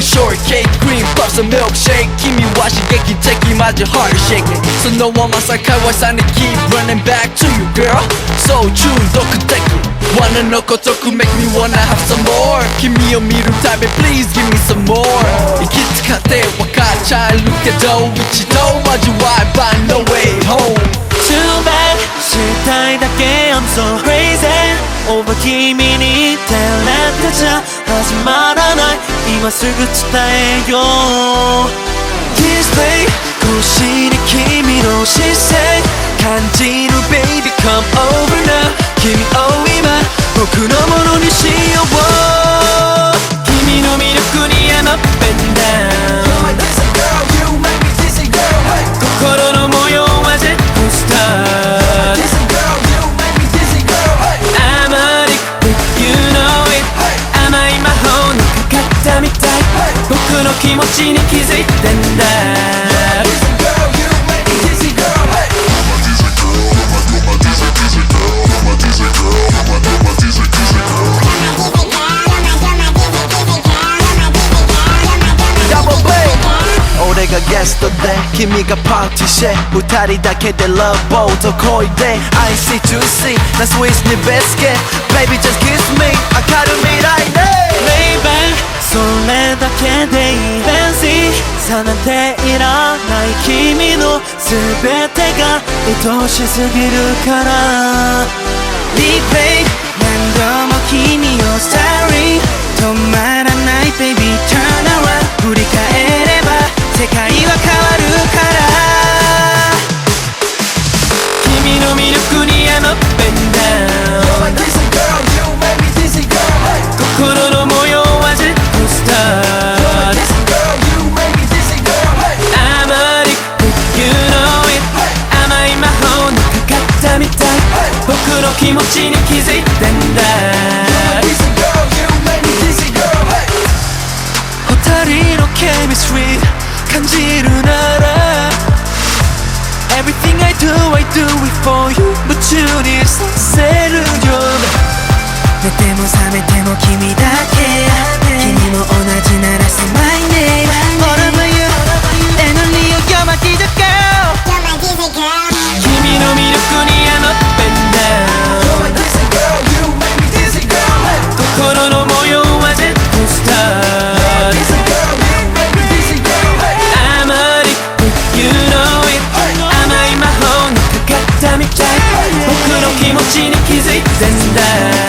shortcake cream puffs and milkshake 君は刺激的マジ heart shaking そのままさ会話さに keep running back to you girl So 中毒的 Wanna のごとく make me wanna have some more 君を見るたび please give me some more 行きつかって分かっちゃえるけど一度味わえば no way home Too bad したいだけ I'm so crazy over 君に照れてちゃ始まらない今すぐ伝えよう Kiss me 腰に君の視線感じる baby come over now 君を今僕のものにしよう君の魅力に I'm up and down You're my dizzy girl, you make me dizzy girl hey. 心の模様はジェットスター Dizzy girl, you make me dizzy girl hey. I'm addicted, you know it、hey. 甘い魔法にかかったみたい、hey. 僕の気持ちに気づいてんだ Dizzy girl, you make me dizzy girl hey.俺がゲストで君がパーティーシェ二人だけでラブボート漕いで I see to see なスイスにビスケット Baby just kiss me 明るい未来ね Baby それだけでいい Fancy さなんていらない君の全てが愛しすぎるから Replay 何度も君をスターリー止まらない Baby turn around 振り返れば世界は変わるから君の魅力に I'm up and down You're my dizzy girl, you make me dizzy girl hey. 心の模様はジェットスター You're my dizzy girl, you make me dizzy girl hey. I'm addicted, you know it、hey. 甘い魔法にかかったみたい、hey. 僕の気持ちに気づいてんだ You're my dizzy girl, you make me dizzy girl hey. 二人のケミストリー感じるなら Everything I do it for you 夢中にさせるよ寝ても覚めても君だけ君も同じなら Say my name Whatever you Energy You're my dizzy girl 君の魅力に I'm up and down You're my dizzy girl, you make me dizzy girl hey. 心の模様はジェットスター Dizzy girl, you make me dizzy girl hey. I'm addicted, you know it、hey. 甘い魔法にかかったみたい、hey. 僕の気持ちに気づいてんだ